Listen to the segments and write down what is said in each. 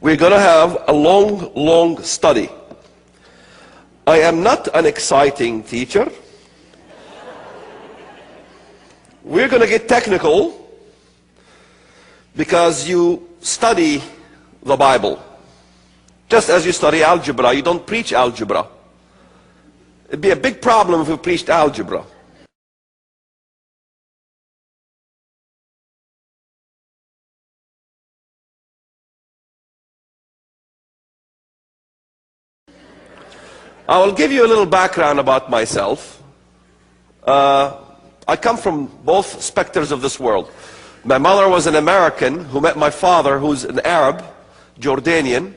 we're going to have a long study. I am not an exciting teacher. We're going to get technical because you study the Bible. Just as you study algebra, you don't preach algebra. It'd be a big problem if we preached algebra. I will give you a little background about myself. I come from both specters of this world. My mother was an American who met my father, who's an Arab, Jordanian,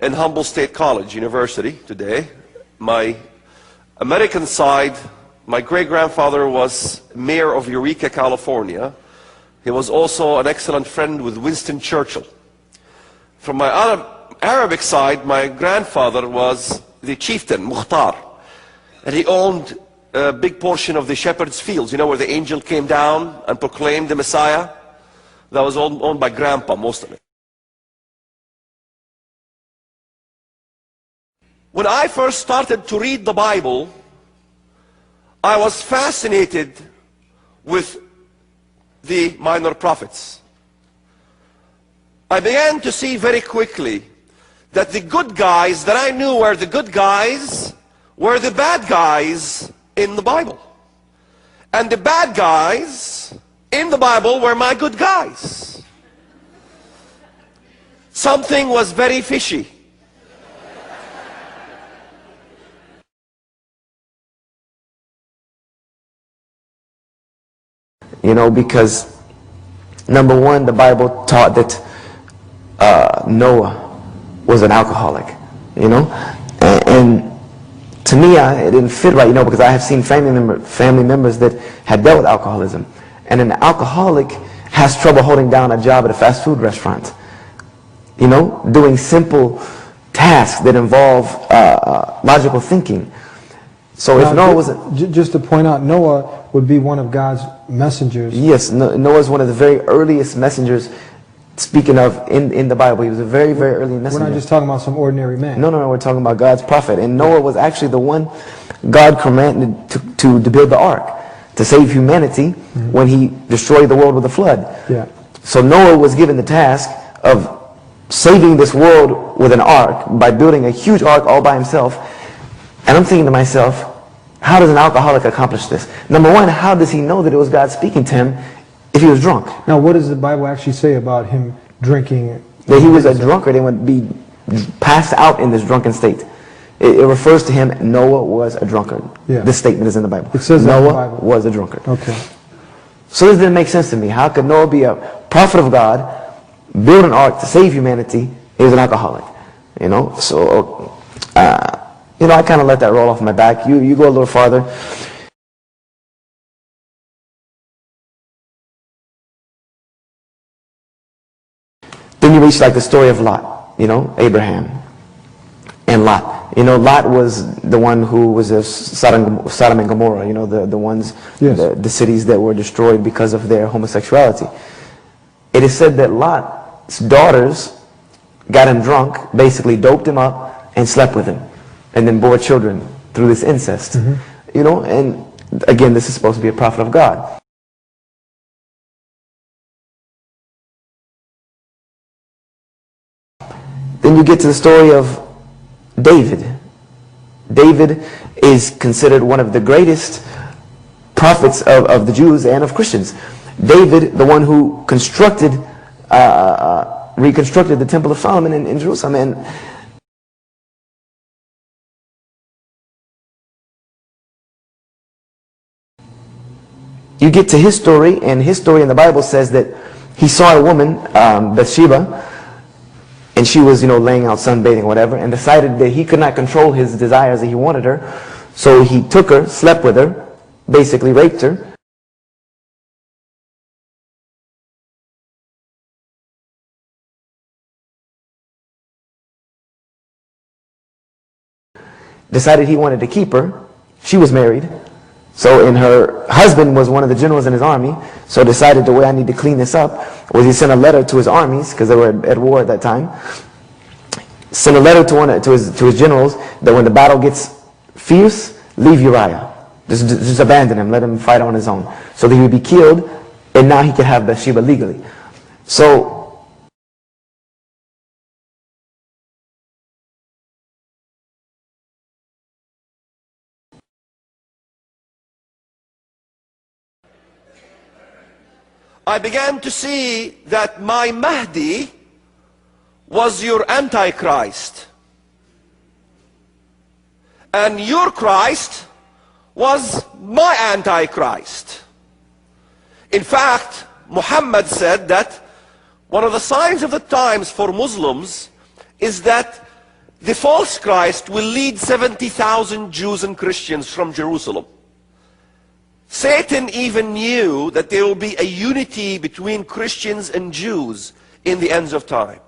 in Humboldt State College, University today. My American side, my great-grandfather was mayor of Eureka, California. He was also an excellent friend with Winston Churchill. From my other Arabic side, my grandfather was the chieftain, Mukhtar, and he owned a big portion of the shepherd's fields, you know, where the angel came down and proclaimed the Messiah. That was owned by Grandpa, most of it. When I first started to read the Bible, I was fascinated with the minor prophets. I began to see very quickly that the good guys that I knew were the good guys were the bad guys in the Bible. And the bad guys in the Bible were my good guys. Something was very fishy. You know, because number one, the Bible taught that Noah was an alcoholic, you know, and to me, it didn't fit right, you know, because I have seen family members that had dealt with alcoholism, and an alcoholic has trouble holding down a job at a fast food restaurant, you know, doing simple tasks that involve logical thinking. So if Noah was just to point out, Noah would be one of God's messengers. Yes, Noah is one of the very earliest messengers. Speaking of in the Bible, he was a very early messenger. We're not just talking about some ordinary man. No, we're talking about God's prophet. And Noah was actually the one God commanded to build the ark, to save humanity when he destroyed the world with a flood. Yeah. So Noah was given the task of saving this world with an ark by building a huge ark all by himself. And I'm thinking to myself, how does an alcoholic accomplish this? Number one, how does he know that it was God speaking to him if he was drunk? Now, what does the Bible actually say about him drinking? That he was a drunkard and would be passed out in this drunken state. It refers to him, Noah was a drunkard. Yeah. This statement is in the Bible. It says Noah in the Bible was a drunkard. Okay. So this didn't make sense to me. How could Noah be a prophet of God, build an ark to save humanity? He was an alcoholic. You know, so you know, I kind of let that roll off my back. You go a little farther. Then you reach like the story of Lot, you know, Abraham and Lot. You know, Lot was the one who was of Sodom and Gomorrah, you know, the ones, yes, the cities that were destroyed because of their homosexuality. It is said that Lot's daughters got him drunk, basically doped him up and slept with him, and then bore children through this incest. You know, and again, this is supposed to be a prophet of God. Then you get to the story of David. David is considered one of the greatest prophets of the Jews and of Christians. David, the one who reconstructed the Temple of Solomon in Jerusalem. And you get to his story, and his story in the Bible says that he saw a woman, Bathsheba, and she was, you know, laying out sunbathing or whatever, and decided that he could not control his desires, that he wanted her. So he took her, slept with her, basically raped her. Decided he wanted to keep her. She was married. So, and her husband was one of the generals in his army, so decided the way I need to clean this up was he sent a letter to his armies, because they were at war at that time, sent a letter to his generals that when the battle gets fierce, leave Uriah. Just abandon him, let him fight on his own. So that he would be killed, and now he could have Bathsheba legally. So I began to see that my Mahdi was your Antichrist. And your Christ was my Antichrist. In fact, Muhammad said that one of the signs of the times for Muslims is that the false Christ will lead 70,000 Jews and Christians from Jerusalem. Satan even knew that there will be a unity between Christians and Jews in the ends of time.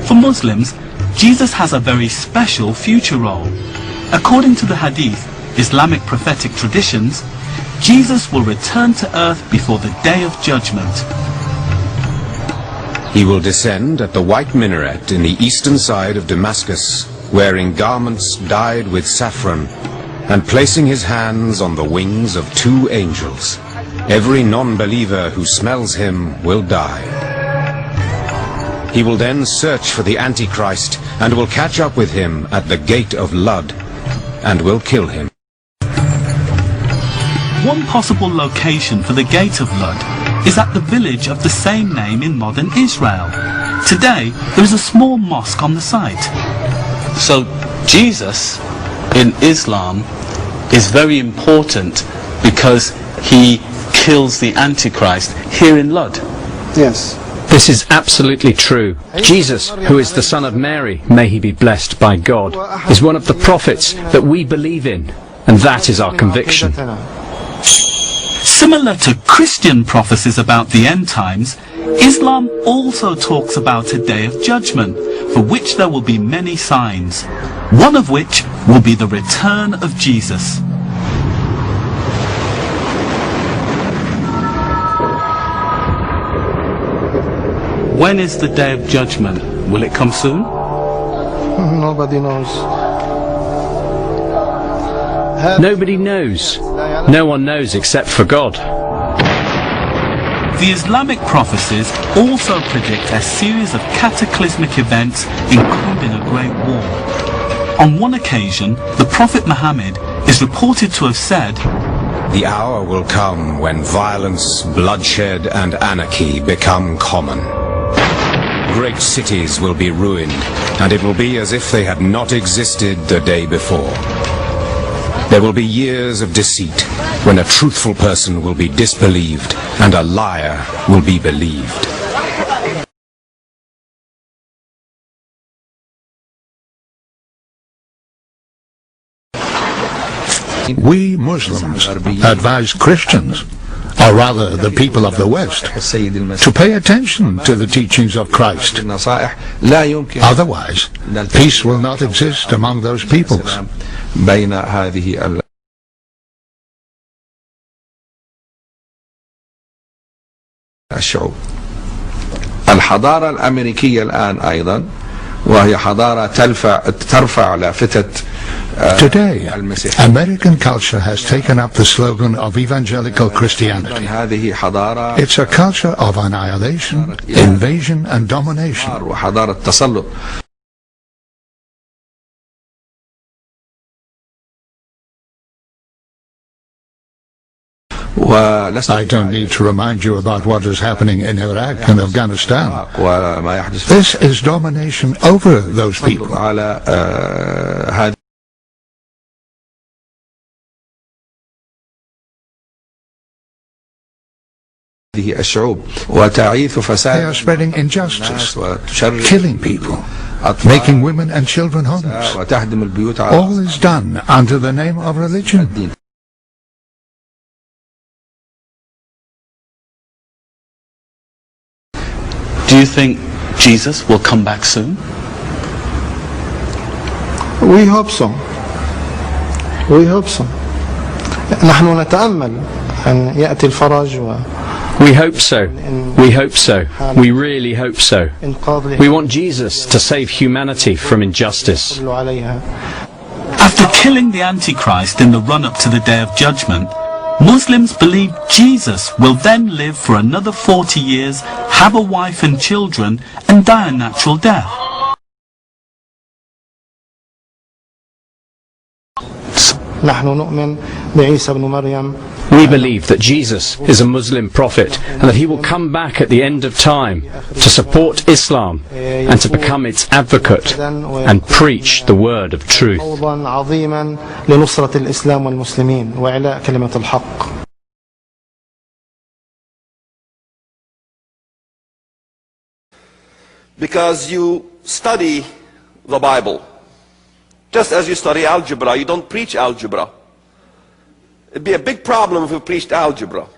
For Muslims, Jesus has a very special future role. According to the Hadith, Islamic prophetic traditions, Jesus will return to earth before the Day of Judgment. He will descend at the white minaret in the eastern side of Damascus, wearing garments dyed with saffron, and placing his hands on the wings of 2 angels. Every non-believer who smells him will die. He will then search for the Antichrist and will catch up with him at the gate of Lud and will kill him. One possible location for the Gate of Lud is at the village of the same name in modern Israel. Today, there is a small mosque on the site. So Jesus in Islam is very important because he kills the Antichrist here in Lud. Yes. This is absolutely true. Jesus, who is the son of Mary, may he be blessed by God, is one of the prophets that we believe in, and that is our conviction. Similar to Christian prophecies about the end times, Islam also talks about a day of judgment, for which there will be many signs, one of which will be the return of Jesus. When is the Day of Judgment? Will it come soon? Nobody knows. Nobody knows. No one knows except for God. The Islamic prophecies also predict a series of cataclysmic events, including a great war. On one occasion, the Prophet Muhammad is reported to have said, The hour will come when violence, bloodshed, and anarchy become common. Great cities will be ruined, and it will be as if they had not existed the day before. There will be years of deceit, when a truthful person will be disbelieved, and a liar will be believed. We Muslims advise Christians, or rather the people of the West, to pay attention to the teachings of Christ. Otherwise, peace will not exist among those peoples. الحضارة الأمريكية الآن أيضا وهي حضارة ترفع لافتة Today, American culture has taken up the slogan of evangelical Christianity. It's a culture of annihilation, invasion and domination. وحضارة تسلط. I don't need to remind you about what is happening in Iraq and Afghanistan. This is domination over those people. هذه الشعوب وتعيث They فساد are spreading injustice, وتشرد killing people, making women and children homeless. وتهدم البيوت على All is done under the name of religion. الدين. Do you think Jesus will come back soon? We hope so. We hope so. نحن نتأمل أن يأتي الفرج We hope so. We hope so. We really hope so. We want Jesus to save humanity from injustice. After killing the Antichrist in the run-up to the Day of Judgment, Muslims believe Jesus will then live for another 40 years, have a wife and children, and die a natural death. نحن نؤمن بعيسى بن مريم. We believe that Jesus is a Muslim prophet and that he will come back at the end of time to support Islam and to become its advocate and preach the word of truth. صوبا عظيما لنصرة الإسلام والمسلمين وإعلاء كلمة الحق. Because you study the Bible. Just as you study algebra, you don't preach algebra. It'd be a big problem if we preached algebra.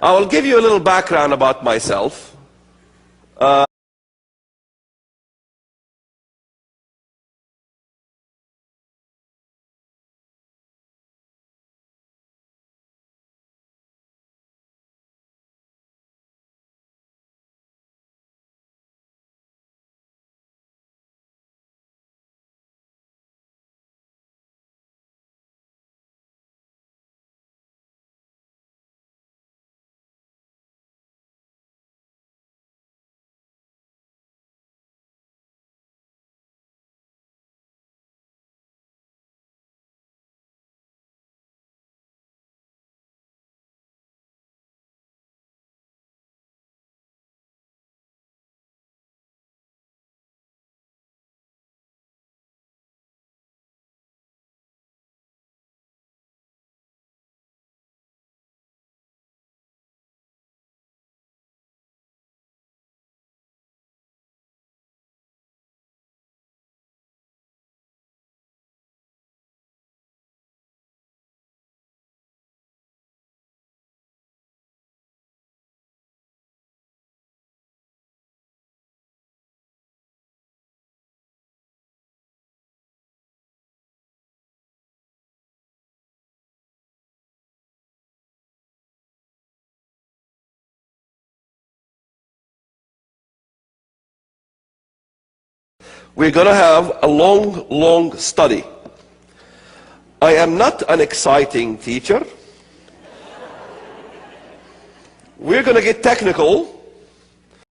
I will give you a little background about myself. We're going to have a long study. I am not an exciting teacher. We're going to get technical.